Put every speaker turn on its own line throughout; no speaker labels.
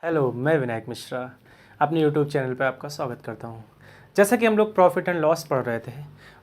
Hello, मैं विनायक मिश्रा अपने YouTube channel पर आपका स्वागत करता हूं। जैसा कि हम लोग प्रॉफिट एंड लॉस पढ़ रहे थे,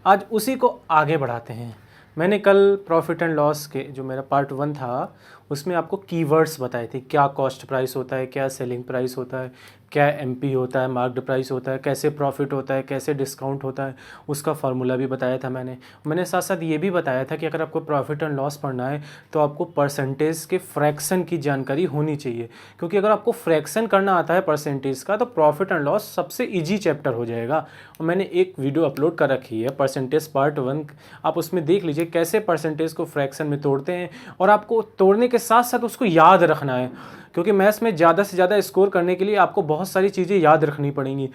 आज उसी को आगे बढ़ाते हैं। मैंने कल प्रॉफिट एंड लॉस के जो मेरा पार्ट 1 था उसमें आपको कीवर्ड्स बताए थे। क्या कॉस्ट प्राइस होता है, क्या सेलिंग प्राइस होता है, क्या एमपी होता है, मार्क्ड प्राइस होता है, कैसे प्रॉफिट होता है, कैसे डिस्काउंट होता है, उसका फार्मूला भी बताया था मैंने साथ साथ ये भी बताया था कि अगर आपको प्रॉफिट एंड लॉस पढ़ना है तो आपको परसेंटेज के फ्रैक्शन की जानकारी होनी चाहिए, क्योंकि अगर आपको फ्रैक्शन करना आता है परसेंटेज का तो प्रॉफिट एंड लॉस सबसे ईजी चैप्टर हो जाएगा। और मैंने एक वीडियो अपलोड कर रखी है परसेंटेज पार्ट 1, आप उसमें देख लीजिए कैसे परसेंटेज को फ्रैक्शन में तोड़ते हैं। और आपको तोड़ने के साथ साथ उसको याद रखना है, क्योंकि मैथ्स में ज़्यादा से ज़्यादा स्कोर करने के लिए आपको बहुत सारी चीज़ें याद रखनी पड़ेंगी।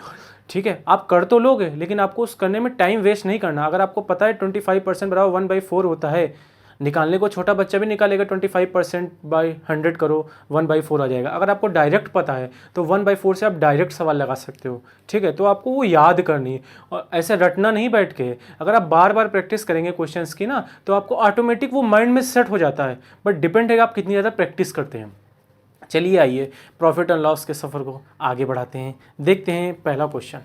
ठीक है, आप कर तो लोगे लेकिन आपको उस करने में टाइम वेस्ट नहीं करना। अगर आपको पता है 25% बराबर 1/4 होता है, निकालने को छोटा बच्चा भी निकालेगा। 25% बाई 100 करो, 1/4 आ जाएगा। अगर आपको डायरेक्ट पता है तो 1/4 से आप डायरेक्ट सवाल लगा सकते हो। ठीक है, तो आपको वो याद करनी है और ऐसे रटना नहीं बैठ के। अगर आप बार बार प्रैक्टिस करेंगे क्वेश्चंस की ना तो आपको ऑटोमेटिक वो माइंड में सेट हो जाता है। बट डिपेंड है आप कितनी ज़्यादा प्रैक्टिस करते हैं। चलिए आइए प्रॉफिट एंड लॉस के सफ़र को आगे बढ़ाते हैं। देखते हैं पहला क्वेश्चन।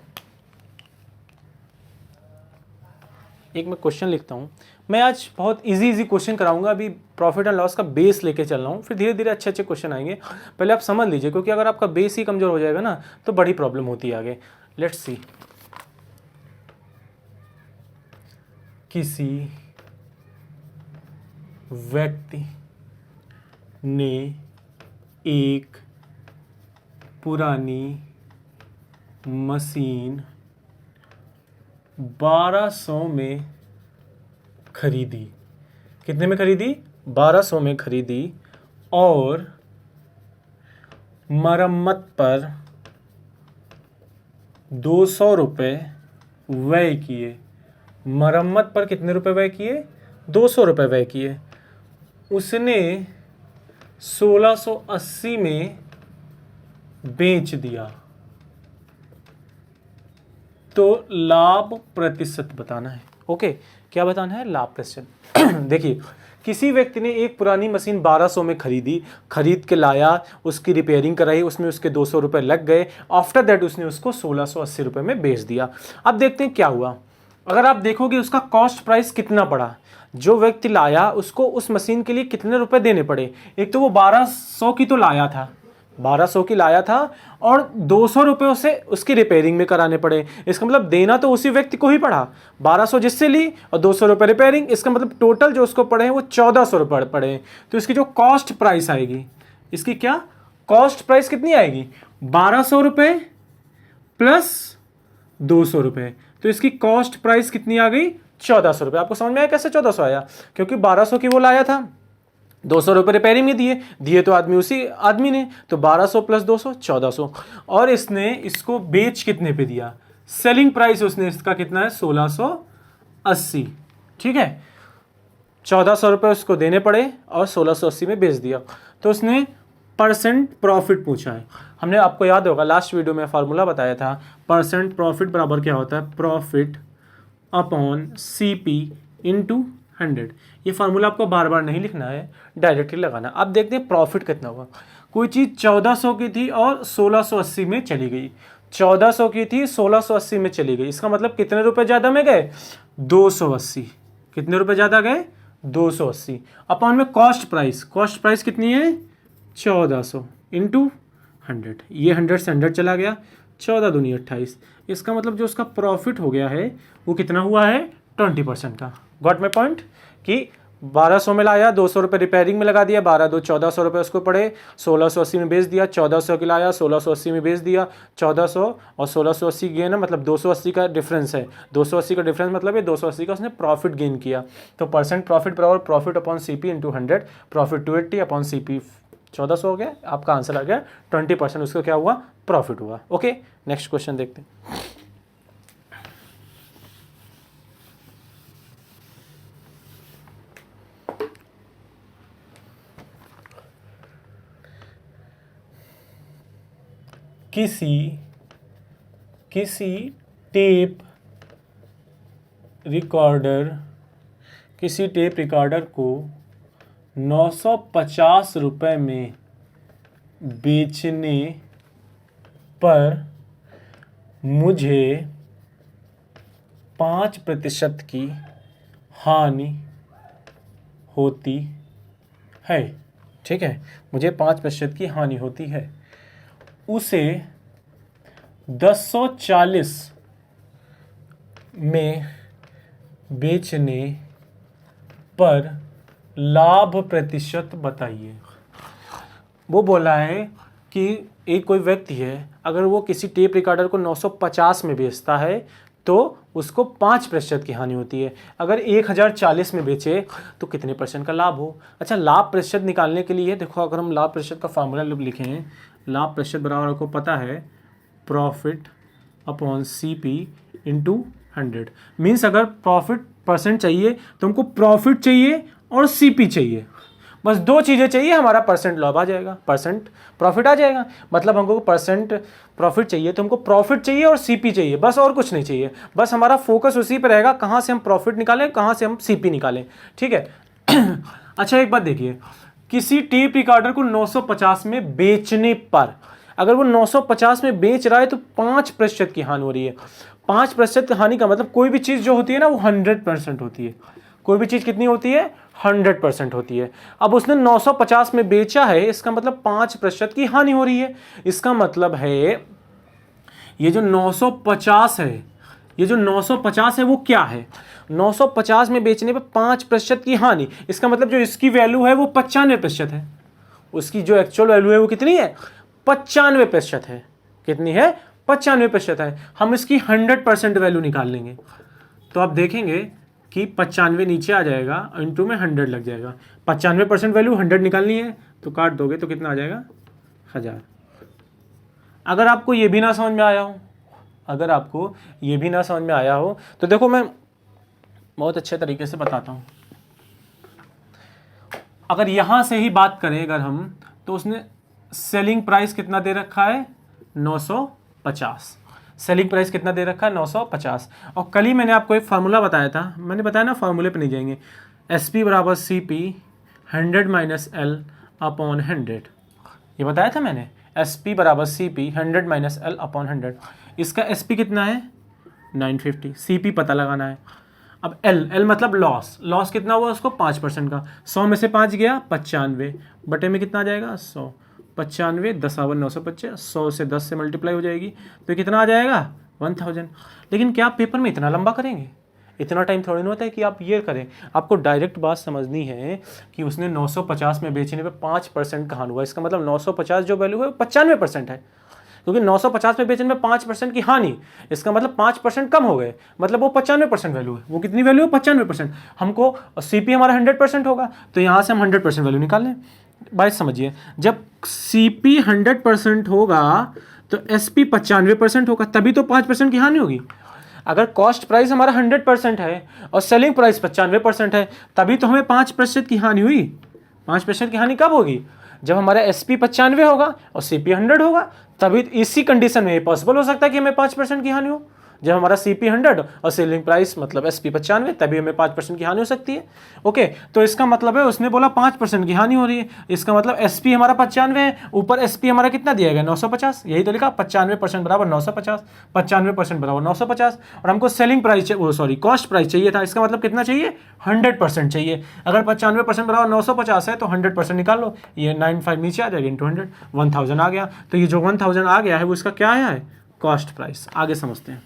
एक मैं क्वेश्चन लिखता हूँ। मैं आज बहुत इजी क्वेश्चन कराऊंगा। अभी प्रॉफिट एंड लॉस का बेस लेके चल रहा हूँ, फिर धीरे धीरे अच्छे अच्छे क्वेश्चन आएंगे। पहले आप समझ लीजिए, क्योंकि अगर आपका बेस ही कमज़ोर हो जाएगा ना तो बड़ी प्रॉब्लम होती है आगे। Let's see. किसी व्यक्ति ने एक पुरानी मशीन 1200 में खरीदी। कितने में खरीदी? 1200 में खरीदी और मरम्मत पर 200 रुपये व्यय किए। मरम्मत पर कितने रुपए व्यय किए? 200 रुपये व्यय किए। उसने 1680 में बेच दिया, तो लाभ प्रतिशत बताना है। ओके, क्या बताना है? लाभ प्रतिशत। देखिए, किसी व्यक्ति ने एक पुरानी मशीन 1200 में खरीदी, खरीद के लाया, उसकी रिपेयरिंग कराई, उसमें उसके 200 रुपये लग गए। आफ्टर दैट उसने उसको 1680 रुपये में बेच दिया। अब देखते हैं क्या हुआ। अगर आप देखोगे उसका कॉस्ट प्राइस कितना पड़ा, जो व्यक्ति लाया उसको उस मशीन के लिए कितने रुपए देने पड़े। एक तो वो 1200 की तो लाया था, 1200 की लाया था और 200 रुपये उसे उसकी रिपेयरिंग में कराने पड़े। इसका मतलब देना तो उसी व्यक्ति को ही पड़ा। 1200 जिससे ली और 200 रुपये रिपेयरिंग, इसका मतलब टोटल जो उसको पड़े हैं वो 1400 रुपये पड़े। तो इसकी जो कॉस्ट प्राइस आएगी, इसकी क्या कॉस्ट प्राइस कितनी आएगी? 1200 रुपये प्लस 200 रुपये। तो इसकी कॉस्ट प्राइस कितनी आ गई? 1400 रुपये। आपको समझ में आया कैसे 1400 आया? क्योंकि 1200 की वो लाया था, 200 रुपये रिपेयरिंग में दिए तो आदमी उसी आदमी ने, तो 1200 प्लस 200 1400। और इसने इसको बेच कितने पे दिया? सेलिंग प्राइस उसने इसका कितना है? 1680। ठीक है, 1400 रुपये उसको देने पड़े और 1680 में बेच दिया। तो उसने परसेंट प्रॉफिट पूछा है। हमने, आपको याद होगा लास्ट वीडियो में फार्मूला बताया था, परसेंट प्रॉफिट बराबर क्या होता है? Profit upon CP into 100। ये फार्मूला आपको बार बार नहीं लिखना है, डायरेक्टली लगाना। अब देखते हैं प्रॉफिट कितना हुआ। कोई चीज़ 1400 की थी और 1680 में चली गई। 1400 की थी, 1680 में चली गई। इसका मतलब कितने रुपए ज़्यादा में गए? 280। कितने रुपए ज़्यादा गए? 280। अपॉन में कॉस्ट प्राइस कितनी है? 1400 इंटू 100। ये 100 से 100 चला गया, 14 दूनी 28। इसका मतलब जो उसका प्रॉफिट हो गया है वो कितना हुआ है? 20% का। Got my point? कि 1200 में लाया, 200 रुपये रिपेयरिंग में लगा दिया, 12 दो 1400 रुपये उसको पड़े, 1680 में बेच दिया। 1400 की लाया, 1680 में बेच दिया। 1400 और 1680 गेन है, मतलब 280 का डिफरेंस है। 280 का डिफरेंस मतलब ये 280 का उसने प्रॉफिट गेन किया। तो परसेंट प्रॉफिट बराबर profit upon CP into 100। Profit 280 upon CP 1400 हो गया। आपका आंसर आ गया 20%। उसको क्या हुआ? प्रॉफिट हुआ। ओके, नेक्स्ट क्वेश्चन देखते हैं। किसी टेप रिकॉर्डर को 950 रुपये में बेचने पर मुझे 5% की हानि होती है, ठीक है, मुझे 5% की हानि होती है, उसे 1040 में बेचने पर लाभ प्रतिशत बताइए। वो बोला है कि एक कोई व्यक्ति है, अगर वो किसी टेप रिकॉर्डर को 950 में बेचता है तो उसको 5% की हानि होती है। अगर 1040 में बेचे तो कितने परसेंट का लाभ हो। अच्छा, लाभ प्रतिशत निकालने के लिए देखो, अगर हम लाभ प्रतिशत का फार्मूला लिखें, लाभ प्रतिशत बराबर आपको पता है profit upon CP into 100। Means अगर प्रॉफिट परसेंट चाहिए तो हमको प्रॉफिट चाहिए और CP चाहिए, बस दो चीज़ें चाहिए, हमारा परसेंट लाभ आ जाएगा, परसेंट प्रॉफिट आ जाएगा। मतलब हमको परसेंट प्रॉफिट चाहिए तो हमको प्रॉफिट चाहिए और CP चाहिए, बस और कुछ नहीं चाहिए। बस हमारा फोकस उसी पर रहेगा, कहाँ से हम प्रॉफिट निकालें, कहाँ से हम CP निकालें, ठीक है। अच्छा, एक बात देखिए, किसी टेप रिकॉर्डर को 950 में बेचने पर, अगर वो 950 में बेच रहा है तो 5% की हानि हो रही है। 5% हानि का मतलब कोई भी चीज़ जो होती है ना वो 100% होती है। कोई भी चीज़ कितनी होती है? 100% होती है। अब उसने 950 में बेचा है, इसका मतलब 5% की हानि हो रही है। इसका मतलब है ये जो 950 है, ये जो 950 है वो क्या है? 950 में बेचने पर 5% की हानि, इसका मतलब जो इसकी वैल्यू है वो 95% है। उसकी जो एक्चुअल वैल्यू है वो कितनी है? 95% है। कितनी है? 95% है। हम इसकी 100% वैल्यू निकाल लेंगे तो आप देखेंगे कि 95 नीचे आ जाएगा, इंटू में 100 लग जाएगा। 95% वैल्यू 100 निकालनी है तो काट दोगे तो कितना आ जाएगा? 1000। अगर आपको ये भी ना समझ में आया हो, अगर आपको ये भी ना समझ में आया हो तो देखो मैं बहुत अच्छे तरीके से बताता हूँ। अगर यहाँ से ही बात करें अगर हम, तो उसने सेलिंग प्राइस कितना दे रखा है? 950। सेलिंग प्राइस कितना दे रखा है? 950। और कल ही मैंने आपको एक फार्मूला बताया था, मैंने बताया ना, फार्मूले पे नहीं जाएंगे। SP बराबर CP 100 माइनस L अपॉन 100, ये बताया था मैंने। SP बराबर CP 100 माइनस L अपॉन 100। इसका SP कितना है? 950। CP पता लगाना है। अब L मतलब लॉस, लॉस कितना हुआ उसको? 5% का। 100 में से 5 गया 95 बटे में कितना आ जाएगा? 100। 95 10 950, 100 से 10 से मल्टीप्लाई हो जाएगी तो कितना आ जाएगा? 1000। लेकिन क्या आप पेपर में इतना लंबा करेंगे? इतना टाइम थोड़ी ना होता है कि आप ये करें। आपको डायरेक्ट बात समझनी है कि उसने 950 में बेचने पे 5% कहाँ हुआ। इसका मतलब 950 जो वैल्यू है 95% है, क्योंकि 950 में बेचने में 5% की हानि, इसका मतलब 5% कम हो गए, मतलब वो 95% वैल्यू है। वो कितनी वैल्यू है? 95%। हमको CP हमारा 100% होगा तो यहाँ से हम 100% वैल्यू निकाल लें। बात समझिए, जब CP 100% होगा तो SP 95% होगा, तभी तो 5% की हानि होगी। अगर कॉस्ट प्राइस हमारा 100% है और सेलिंग प्राइस 95% है, तभी तो हमें 5% की हानि हुई। 5% की हानि कब होगी? जब हमारा SP 95 होगा और CP 100 होगा, तभी इसी कंडीशन में पॉसिबल हो सकता है कि हमें 5% की हानि हो। जब हमारा CP 100 और सेलिंग प्राइस मतलब SP 95, तभी हमें 5% की हानि हो सकती है। ओके, तो इसका मतलब है उसने बोला 5% की हानि हो रही है, इसका मतलब SP हमारा 95 है, ऊपर SP हमारा कितना दिया गया? 950। यही तो लिखा, 95% बराबर 950, 95% बराबर 950। और हमको सेलिंग प्राइस, वो सॉरी कॉस्ट प्राइस चाहिए था, इसका मतलब कितना चाहिए? 100% चाहिए। अगर 95% बराबर 950 है तो 100% निकाल लो, ये 95 नीचे आ जाएगा इंटू 100, 1000 आ गया। तो ये जो 1000 आ गया है वो इसका क्या है? Cost price. आगे समझते हैं।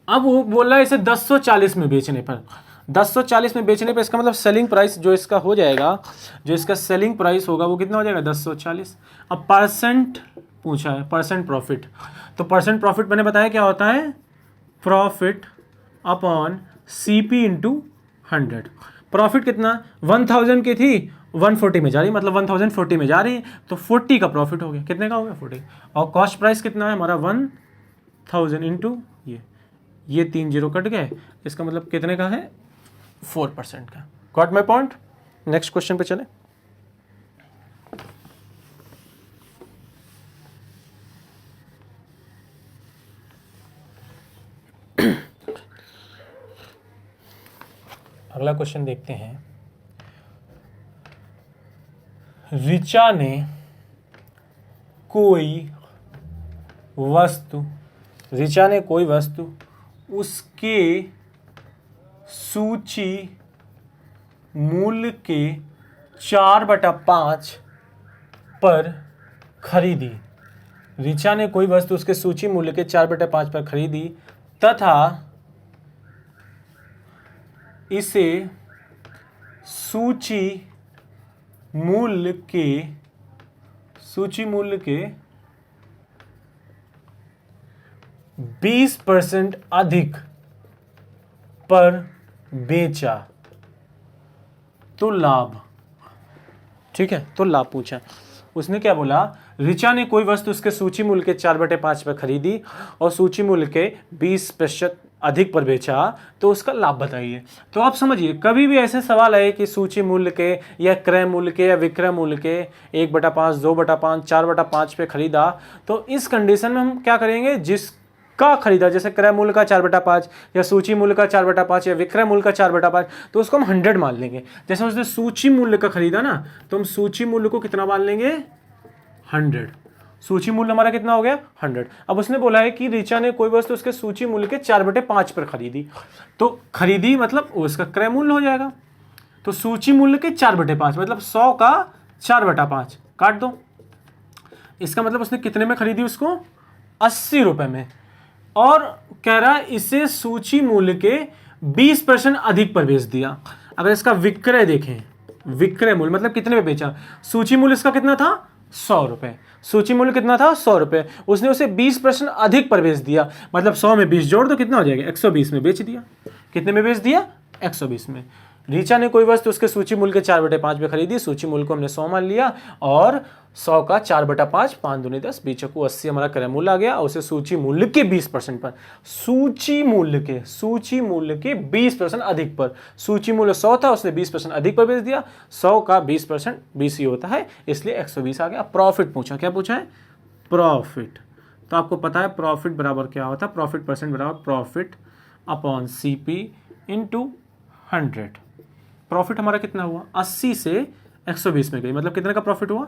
अब वो बोल रहा है इसे 1040 में बेचने पर, 1040 में बेचने पर इसका मतलब सेलिंग प्राइस जो इसका हो जाएगा, जो इसका सेलिंग प्राइस होगा वो कितना हो जाएगा? 1040। अब परसेंट पूछा है, परसेंट प्रॉफिट, तो परसेंट प्रॉफिट मैंने बताया क्या होता है? Profit upon CP into 100। Profit कितना? 1000 की थी, 140 में जा रही, मतलब 1040 में जा रही है तो 40 का प्रॉफिट हो गया। कितने का हो गया? 40। और कॉस्ट प्राइस कितना है हमारा? 1000 इंटू ये 3 जीरो कट गए, इसका मतलब कितने का है? 4% का। Got my point? Next question पे चले। अगला क्वेश्चन देखते हैं। रिचा ने कोई वस्तु, ऋचा ने कोई वस्तु उसके सूची मूल्य के 4/5 पर खरीदी। ऋचा ने कोई वस्तु उसके सूची मूल्य के 4/5 पर खरीदी तथा इसे सूची मूल्य के 20% अधिक पर बेचा तो लाभ। ठीक है, तो लाभ पूछा। उसने क्या बोला, ऋचा ने कोई वस्तु उसके सूची मूल्य के 4/5 पर खरीदी और सूची मूल्य के 20% अधिक पर बेचा तो उसका लाभ बताइए। तो आप समझिए, कभी भी ऐसे सवाल आए कि सूची मूल्य के या क्रय मूल्य के या विक्रय मूल्य के 1/5, 2/5, 4/5 पे खरीदा, तो इस कंडीशन में हम क्या करेंगे, जिसका खरीदा, जैसे क्रय मूल्य का 4/5 या सूची मूल्य का 4/5 या विक्रय मूल्य का 4/5, तो उसको हम 100 मान लेंगे। जैसे उसने सूची मूल्य का खरीदा ना, तो हम सूची मूल्य को कितना मान लेंगे, 100। सूची मूल्य हमारा कितना हो गया, 100। अब उसने बोला है कि ऋचा ने कोई वस्तु उसके सूची मूल्य के 4/5 पर खरीदी, तो खरीदी मतलब उसका क्रय मूल्य हो जाएगा। तो सूची मूल्य के 4/5 मतलब 100 का 4/5 काट दो। इसका मतलब उसने कितने में खरीदी, उसको 80 रुपए में, और कह रहा है इसे सूची मूल्य के 20% अधिक पर बेच दिया। अगर इसका विक्रय देखें, विक्रय मूल्य मतलब कितने में बेचा, सूची मूल्य इसका कितना था, 100 रुपए। सूची मूल्य कितना था, 100 रुपए। उसने उसे 20% अधिक पर बेच दिया, मतलब 100 में 20 जोड़ दो, कितना हो जाएगा, 120 में बेच दिया। कितने में बेच दिया, 120 में। ऋचा ने कोई वस्तु उसके सूची मूल्य के 4/5 पे खरीदी, सूची मूल्य को हमने 100 मान लिया, और 100 का 4/5, 5 दूनी 10, 20 को 80 हमारा क्रय मूल्य आ गया। उसे सूची मूल्य के 20% पर, सूची मूल्य के 20% अधिक पर, सूची मूल्य 100 था, उसने 20% अधिक पर बेच दिया। 100 का 20% 20 ही होता है, इसलिए 120 आ गया। प्रॉफिट पूछा, क्या पूछा है, प्रॉफिट। तो आपको पता है प्रॉफिट बराबर क्या होता है, प्रॉफिट परसेंट बराबर profit upon CP into 100। Profit हमारा कितना हुआ, 80 से 120 में गई, मतलब कितने का प्रॉफिट हुआ,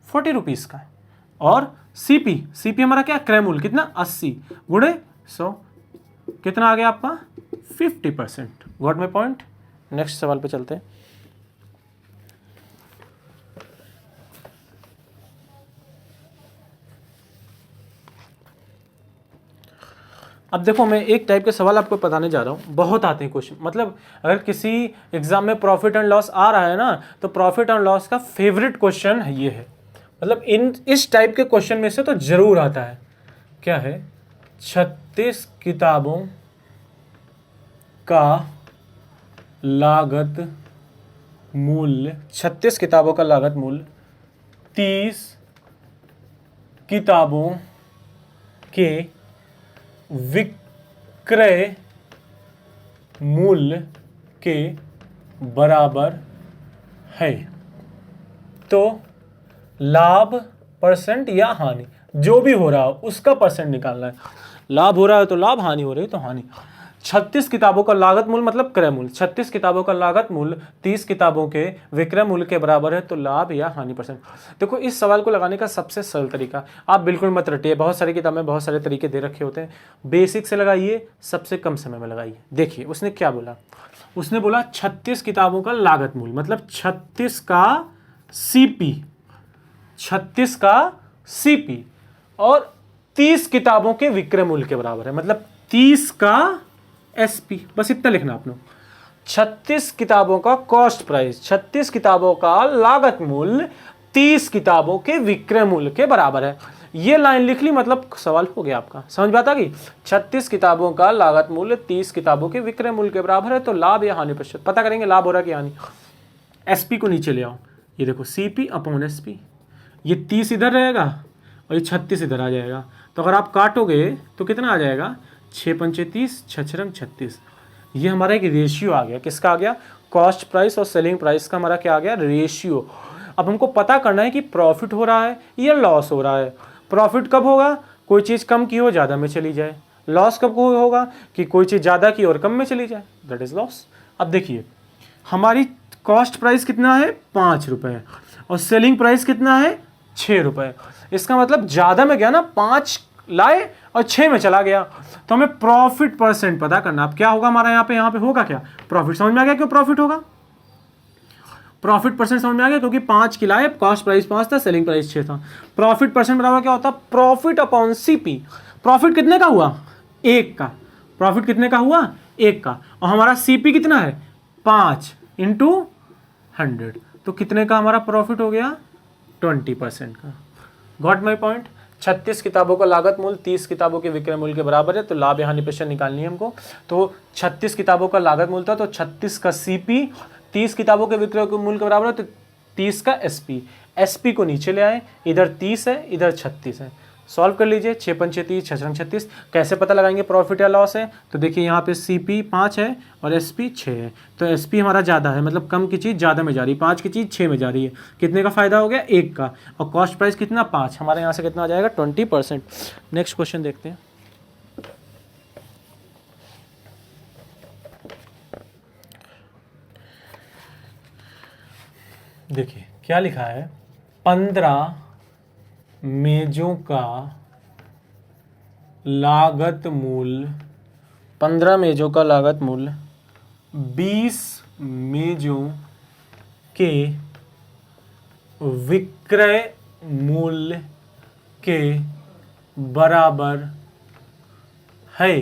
40 रुपीज़ का। और CP हमारा क्या, क्रय मूल्य कितना, 80 गुणे 100, कितना आ गया आपका, 50%। Got my point. नेक्स्ट सवाल पे चलते हैं। अब देखो, मैं एक टाइप के सवाल आपको बताने जा रहा हूँ, बहुत आते हैं क्वेश्चन। मतलब अगर किसी एग्जाम में प्रॉफिट एंड लॉस आ रहा है ना, तो प्रॉफिट एंड लॉस का फेवरेट क्वेश्चन है ये है। मतलब इस टाइप के क्वेश्चन में से तो जरूर आता है। क्या है, 36 किताबों का लागत मूल्य, 36 किताबों का लागत मूल्य 30 किताबों के विक्रय मूल्य के बराबर है, तो लाभ परसेंट या हानि, जो भी हो रहा हो उसका परसेंट निकालना है। लाभ हो रहा है तो लाभ, हानि हो रही है तो हानि। 36 किताबों का लागत मूल्य मतलब क्रय मूल्य, 36 किताबों का लागत मूल्य 30 किताबों के विक्रय मूल्य के बराबर है, तो लाभ या हानि परसेंट। देखो, इस सवाल को लगाने का सबसे सरल तरीका, आप बिल्कुल मत रटिए, बहुत सारी किताबें में बहुत सारे तरीके दे रखे होते हैं। बेसिक से लगाइए, सबसे कम समय में लगाइए। देखिए उसने क्या बोला, उसने बोला 36 किताबों का लागत मूल्य मतलब 36 का CP और 30 किताबों के विक्रय मूल्य के बराबर है, मतलब 30 का SP। बस इतना लिखना आपने। 36 किताबों का कॉस्ट प्राइस, 36 किताबों का लागत मूल्य 30 किताबों के विक्रय मूल्य के बराबर है। ये लाइन लिख ली, मतलब सवाल हो गया आपका। समझ बात आ गई। 36 किताबों का लागत मूल्य 30 किताबों के विक्रय मूल्य के बराबर है, तो लाभ या हानि प्रतिशत पता करेंगे, लाभ हो रहा है कि हानि। SP को नीचे ले आओ, ये देखो CP अपॉन SP, ये 30 इधर रहेगा और ये 36 इधर आ जाएगा। तो अगर आप काटोगे तो कितना आ जाएगा, 6 पंचे 30, 6 रंग 36। ये हमारा एक रेशियो आ गया, किसका आ गया, कॉस्ट प्राइस और सेलिंग प्राइस का हमारा क्या आ गया, रेशियो। अब हमको पता करना है कि प्रॉफिट हो रहा है या लॉस हो रहा है। प्रॉफिट कब होगा, कोई चीज़ कम की हो ज़्यादा में चली जाए। लॉस कब होगा, कि कोई चीज़ ज़्यादा की और कम में चली जाए, दैट इज़ लॉस। अब देखिए, हमारी कॉस्ट प्राइस कितना है, 5 रुपये, और सेलिंग प्राइस कितना है, 6 रुपये। इसका मतलब ज़्यादा में गया ना, 5 लाए और 6 में चला गया, तो हमें प्रॉफिट परसेंट पता करना। अब क्या होगा हमारा यहाँ पे होगा क्या, प्रॉफिट। समझ में आ गया क्यों प्रॉफिट होगा, प्रॉफिट परसेंट समझ में आ गया, क्योंकि 5 की लाए, कॉस्ट प्राइस 5 था, सेलिंग प्राइस 6 था। प्रॉफिट परसेंट बराबर क्या होता, प्रॉफिट अपॉन सीपी। प्रॉफिट कितने का हुआ, 1 का। प्रॉफिट कितने का हुआ, 1 का। और हमारा सीपी कितना है, 5 इंटू 100, तो कितने का हमारा प्रॉफिट हो गया, 20% का। Got my point. 36 किताबों का लागत मूल्य 30 किताबों के विक्रय मूल्य के बराबर है, तो लाभ हानि प्रतिशत निकालनी है हमको। तो 36 किताबों का लागत मूल्य था, तो 36 का सीपी 30 किताबों के विक्रय मूल्य के बराबर है, तो 30 का एसपी। एसपी को नीचे ले आए, इधर 30 है, इधर 36 है। सॉल्व कर लीजिए, 6 पंचे 30, 6 छंग 36। कैसे पता लगाएंगे प्रॉफिट या लॉस है, तो देखिए यहाँ पे सीपी 5 है और एसपी 6 है, तो एसपी हमारा ज़्यादा है, मतलब कम की चीज़ ज़्यादा में जा रही है, 5 की चीज़ 6 में जा रही है। कितने का फायदा हो गया, 1 का। और कॉस्ट प्राइस कितना, 5। हमारे यहाँ से कितना आ जाएगा, 20%। नेक्स्ट क्वेश्चन देखते हैं। देखिए क्या लिखा है, 15 मेजों का लागत मूल्य, 15 मेजों का लागत मूल्य 20 मेजों के विक्रय मूल्य के बराबर है,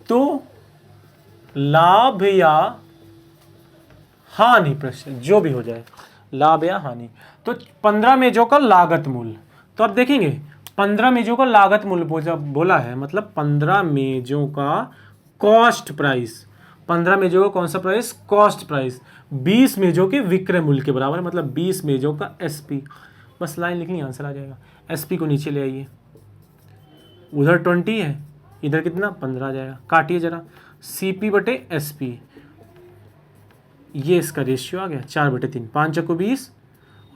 तो लाभ या हानि प्रतिशत, जो भी हो जाए, लाभ या हानि। तो 15 मेजों का लागत मूल्य, तो अब देखेंगे 15 मेजों का लागत मूल्य बोला है, मतलब 15 मेजों का कॉस्ट प्राइस, 15 मेजों का कौन सा प्राइस, कॉस्ट प्राइस, 20 मेजों के विक्रय मूल्य के बराबर, मतलब 20 मेजों का एसपी। बस लाइन लिखनी, आंसर आ जाएगा। एसपी को नीचे ले आइए, उधर 20 है, इधर कितना 15 आ जाएगा, काटिए जरा, सीपी बटे एसपी, ये इसका रेशियो आ गया 4/3, 5 चक्को 20,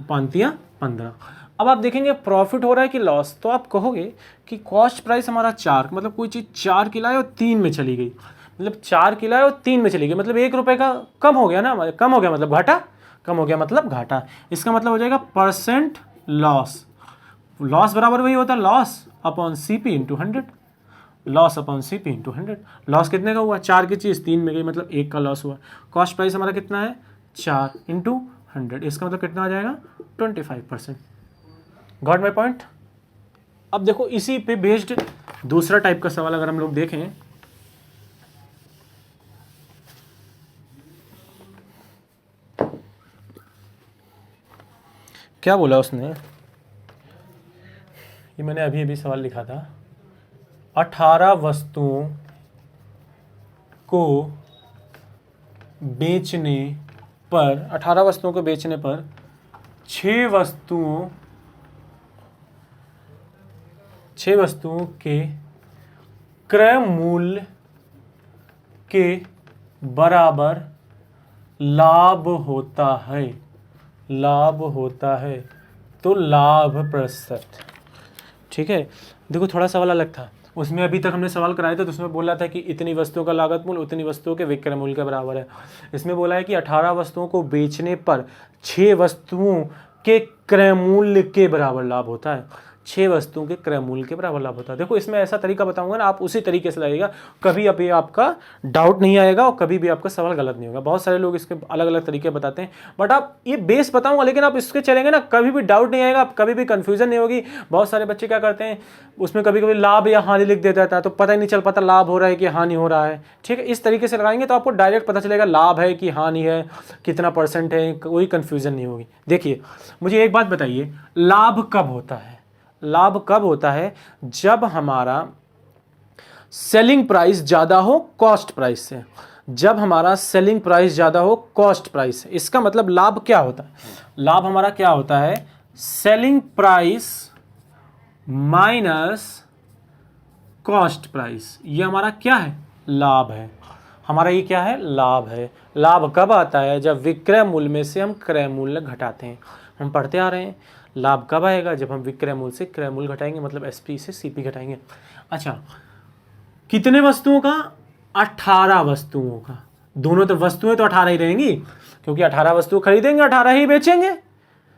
5 15। अब आप देखेंगे प्रॉफिट हो रहा है कि लॉस, तो आप कहोगे कि कॉस्ट प्राइस हमारा 4, मतलब कोई चीज़ 4 की लाए और 3 में चली गई, मतलब 4 की लाए और 3 में चली गई, मतलब 1 रुपये का कम हो गया ना, कम हो गया मतलब घाटा, कम हो गया मतलब घाटा। इसका मतलब हो जाएगा परसेंट लॉस। लॉस बराबर वही होता है, loss upon CP into 100, loss upon CP into 100। Loss कितने का हुआ, 4 की चीज़ 3 में गई, मतलब 1 का लॉस हुआ। कॉस्ट प्राइस हमारा कितना है, 4 इंटू 100, इसका मतलब कितना आ जाएगा, 25%। Got my point. अब देखो इसी पे बेस्ड दूसरा टाइप का सवाल अगर हम लोग देखें, क्या बोला उसने, ये मैंने अभी अभी सवाल लिखा था, 18 वस्तुओं को बेचने पर, 18 वस्तुओं को बेचने पर 6 वस्तुओं के क्रय मूल्य के बराबर लाभ होता है, लाभ होता है, तो लाभ प्रतिशत। ठीक है, देखो थोड़ा सवाल अलग था, उसमें अभी तक हमने सवाल कराया था तो उसमें बोला था कि इतनी वस्तुओं का लागत मूल्य उतनी वस्तुओं के विक्रय मूल्य के बराबर है। इसमें बोला है कि 18 वस्तुओं को बेचने पर 6 वस्तुओं के क्रय मूल्य के बराबर लाभ होता है, 6 वस्तुओं के क्रय मूल्य के बराबर लाभ होता है। देखो इसमें ऐसा तरीका बताऊंगा ना, आप उसी तरीके से लगेगा, कभी अभी आपका डाउट नहीं आएगा और कभी भी आपका सवाल गलत नहीं होगा। बहुत सारे लोग इसके अलग अलग तरीके बताते हैं, बट आप ये बेस बताऊंगा, लेकिन आप इसके चलेंगे ना, कभी भी डाउट नहीं आएगा, कभी भी कंफ्यूजन नहीं होगी। बहुत सारे बच्चे क्या करते हैं, उसमें कभी कभी लाभ या हानि लिख देता था, तो पता ही नहीं चल पाता लाभ हो रहा है कि हानि हो रहा है। ठीक है, इस तरीके से लगाएंगे तो आपको डायरेक्ट पता चलेगा लाभ है कि हानि है, कितना परसेंट है, कोई कंफ्यूजन नहीं होगी। देखिए मुझे एक बात बताइए, लाभ कब होता है, लाभ कब होता है, जब हमारा सेलिंग प्राइस ज्यादा हो कॉस्ट प्राइस से, जब हमारा सेलिंग प्राइस ज्यादा हो कॉस्ट प्राइस से। इसका मतलब लाभ क्या होता है, लाभ हमारा क्या होता है, selling price minus cost price, ये हमारा क्या है, लाभ है। हमारा ये क्या है, लाभ है। लाभ कब आता है, जब विक्रय मूल्य में से हम क्रय मूल्य घटाते हैं। हम पढ़ते आ रहे हैं, लाभ कब आएगा, जब हम विक्रय मूल्य से क्रय मूल्य घटाएंगे, मतलब एसपी से सीपी घटाएंगे। अच्छा, कितने वस्तुओं का, 18 वस्तुओं का। दोनों तो वस्तुएं तो 18 ही रहेंगी, क्योंकि 18 वस्तु खरीदेंगे 18 ही बेचेंगे।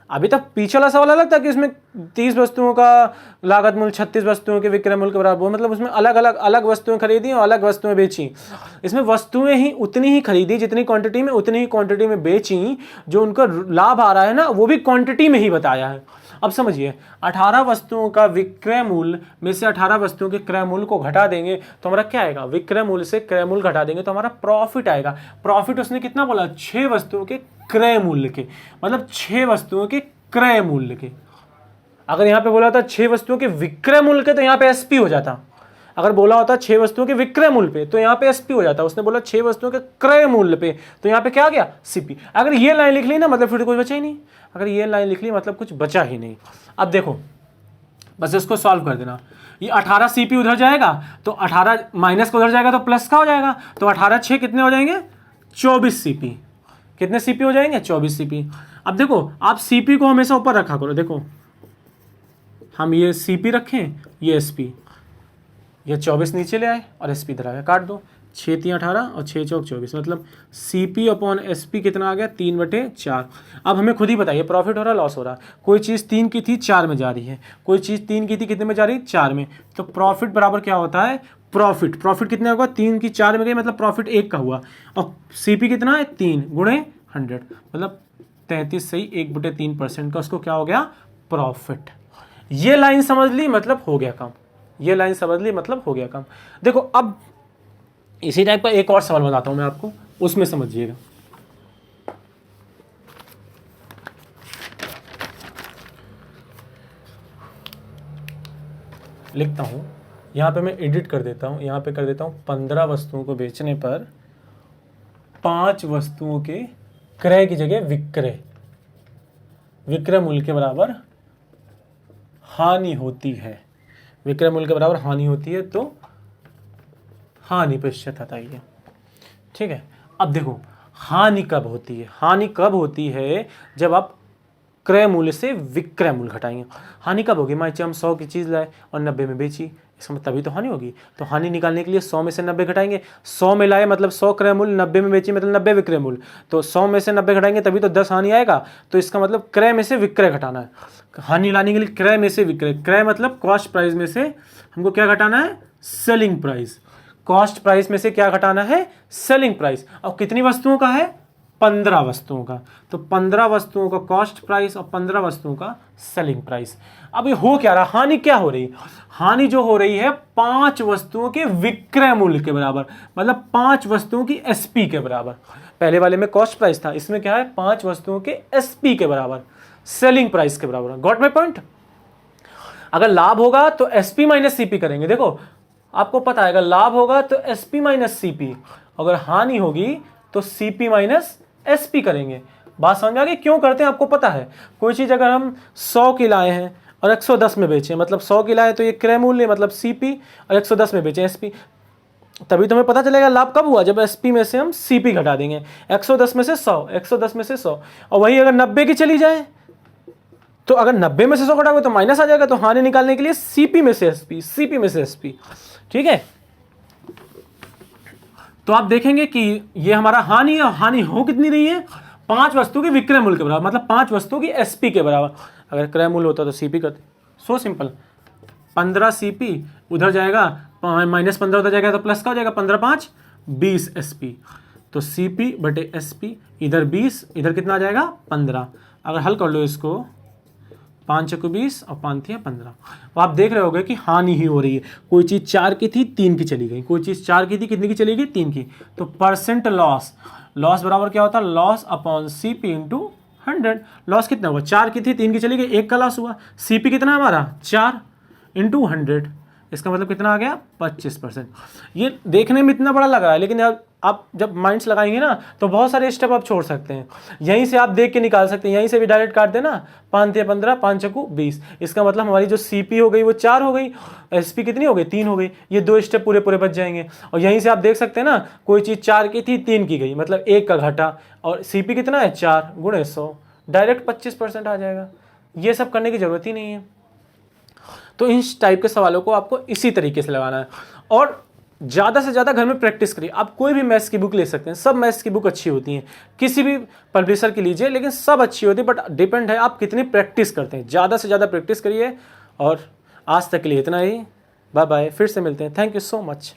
अभी तक पीछे वाला सवाल अलग था कि इसमें 30 वस्तुओं का लागत मूल्य 36 वस्तुओं के विक्रय मूल्य के बराबर, वो मतलब उसमें अलग वस्तुएं खरीदी और अलग वस्तुएं बेची। इसमें वस्तुएं ही उतनी ही खरीदी जितनी क्वांटिटी में, उतनी ही क्वांटिटी में बेची, जो उनका लाभ आ रहा है ना वो भी क्वांटिटी में ही बताया है। अब समझिए 18 वस्तुओं का विक्रय मूल्य में से 18 वस्तुओं के क्रय मूल्य को घटा देंगे तो हमारा क्या आएगा, विक्रय मूल्य से क्रय मूल्य घटा देंगे तो हमारा प्रॉफिट आएगा। प्रॉफिट उसने कितना बोला, 6 वस्तुओं के क्रय मूल्य के, मतलब 6 वस्तुओं के क्रय मूल्य के। अगर यहां पे बोला था 6 वस्तुओं के विक्रय मूल्य के तो यहां पे एसपी हो जाता। अगर बोला होता 6 वस्तुओं के विक्रय मूल्य पे तो यहां पे एसपी हो जाता। उसने बोला 6 वस्तुओं के क्रय मूल्य पे तो यहां पे क्या आ गया, सीपी। अगर ये लाइन लिख ली ना मतलब फिर कुछ बचा ही नहीं। अगर ये लाइन लिख ली मतलब कुछ बचा ही नहीं। अब देखो बस इसको सॉल्व कर देना। ये 18 सीपी उधर जाएगा तो 18 माइनस का उधर जाएगा तो प्लस का हो जाएगा, तो 18 6 कितने हो जाएंगे, 24 सीपी। कितने सीपी हो जाएंगे, 24 सीपी। अब देखो आप सीपी को हमेशा ऊपर रखा करो। देखो हम ये सीपी रखें, ये एसपी, ये 24 नीचे ले आए और एसपी इधर आ गया, काट दो। 6 3 18 और 6 चौक 24, मतलब सीपी अपॉन एसपी कितना आ गया, 3/4। अब हमें खुद ही बताइए प्रॉफिट हो रहा लॉस हो रहा। कोई चीज़ 3 की थी 4 में जा रही है, कोई चीज़ 3 की थी कितने में जा रही है, 4 में। तो प्रॉफिट बराबर क्या होता है, प्रॉफिट कितने होगा, 3 की 4 में गई मतलब प्रॉफिट 1 का हुआ। और सीपी कितना है, 3 गुणे 100 मतलब 33 सही 1/3% का उसको क्या हो गया, प्रॉफिट। ये लाइन समझ ली मतलब हो गया काम। ये लाइन समझ ली मतलब हो गया काम। देखो अब इसी टाइप का एक और सवाल बताता हूं मैं आपको, उसमें समझिएगा। लिखता हूं, यहां पे मैं एडिट कर देता हूं, यहां पे कर देता हूं 15 वस्तुओं को बेचने पर 5 वस्तुओं के क्रय की जगह विक्रय मूल्य के बराबर हानि होती है। विक्रय मूल्य के बराबर हानि होती है तो हानि प्रतिशत हटाइए, ठीक है। अब देखो हानि कब होती है, हानि कब होती है, जब आप क्रय मूल्य से विक्रय मूल्य घटाएंगे। हानि कब होगी, मान लीजिए हम 100 की चीज़ लाए और 90 में बेची, इसमें तभी तो हानि होगी। तो हानि निकालने के लिए 100 में से 90 घटाएंगे। 100 में लाए मतलब 100 क्रय मूल्य, 90 में बेची मतलब 90 विक्रय मूल्य। तो 100 में से 90 घटाएंगे तभी तो 10 हानि आएगा। तो इसका मतलब क्रय में से विक्रय घटाना है। हानि लाने के लिए क्रय में से विक्रय, क्रय मतलब कॉस्ट प्राइस में से हमको क्या घटाना है, सेलिंग प्राइस। कॉस्ट प्राइस में से क्या घटाना है, सेलिंग प्राइस। और कितनी वस्तुओं का है, 15 वस्तुओं का। तो 15 वस्तुओं का कॉस्ट प्राइस और 15 वस्तुओं का सेलिंग प्राइस। अब ये हो क्या रहा, हानि क्या हो रही, हानि जो हो रही है 5 वस्तुओं के विक्रय मूल्य के बराबर, मतलब 5 वस्तुओं की एसपी के बराबर। पहले वाले में कॉस्ट प्राइस था, इसमें क्या है, 5 वस्तुओं के एसपी के बराबर, सेलिंग प्राइस के बराबर। Got my point. अगर लाभ होगा तो एसपी माइनस सीपी करेंगे। देखो आपको पता है अगर लाभ होगा तो एसपी माइनस सीपी, अगर हानि होगी तो सीपी माइनस एसपी करेंगे। बात समझ में आ गई, क्यों करते हैं आपको पता है। कोई चीज अगर हम 100 की लाए हैं और 110 में बेचे, मतलब 100 की लाए तो ये क्रय मूल्य मतलब सीपी, और 110 में बेचे एसपी, तभी तो हमें पता चलेगा लाभ कब हुआ, जब एसपी में से हम सीपी घटा देंगे। 110 में से 100, 110 में से 100, और वही अगर 90 की चली जाए तो अगर 90 में से 100 घटाओगे तो माइनस आ जाएगा। तो हानि निकालने के लिए सीपी में से एसपी, सीपी में से एसपी, ठीक है। तो आप देखेंगे कि ये हमारा हानि है, हानि हो कितनी रही है, 5 वस्तु के विक्रय मूल्य के बराबर, मतलब 5 वस्तु की एसपी के बराबर। अगर क्रय मूल्य होता तो सीपी करते, सो सिंपल। 15 सीपी उधर जाएगा, माइनस 15 उधर जाएगा तो प्लस का हो जाएगा, 15 5 20 एसपी। तो सीपी बटे एसपी, इधर 20 इधर कितना आ जाएगा, 15। अगर हल कर लो इसको, 5 चौको 20 और 5 थी 15। तो आप देख रहे होगे कि हानि ही हो रही है। कोई चीज़ 4 की थी 3 की चली गई, कोई चीज़ 4 की थी कितनी की चली गई, 3 की। तो परसेंट लॉस, लॉस बराबर क्या होता है, loss upon CP into 100। Loss कितना हुआ, 4 की थी 3 की चली गई, 1 का लॉस हुआ। सीपी कितना हमारा 4 इंटू 100, इसका मतलब कितना आ गया, 25%। ये देखने में इतना बड़ा लग रहा है, लेकिन आप जब माइंड्स लगाएंगे ना तो बहुत सारे स्टेप आप छोड़ सकते हैं। यहीं से आप देख के निकाल सकते हैं, यहीं से भी डायरेक्ट काट देना, 5 × 15 5 चौको 20। इसका मतलब हमारी जो सीपी हो गई वो 4 हो गई, एसपी कितनी हो गई, 3 हो गई। ये 2 स्टेप पूरे पूरे बच जाएंगे। और यहीं से आप देख सकते हैं ना, कोई चीज़ 4 की थी 3 की गई, मतलब 1 का घटा, और सीपी कितना है 4 गुणे 100, डायरेक्ट 25% आ जाएगा। ये सब करने की जरूरत ही नहीं है। तो इस टाइप के सवालों को आपको इसी तरीके से लगाना है। और ज़्यादा से ज़्यादा घर में प्रैक्टिस करिए। आप कोई भी मैथ्स की बुक ले सकते हैं, सब मैथ्स की बुक अच्छी होती हैं, किसी भी पब्लिशर की लीजिए, लेकिन सब अच्छी होती है, बट डिपेंड है आप कितनी प्रैक्टिस करते हैं। ज़्यादा से ज़्यादा प्रैक्टिस करिए। और आज तक के लिए इतना ही, बाय बाय, फिर से मिलते हैं। Thank you so much.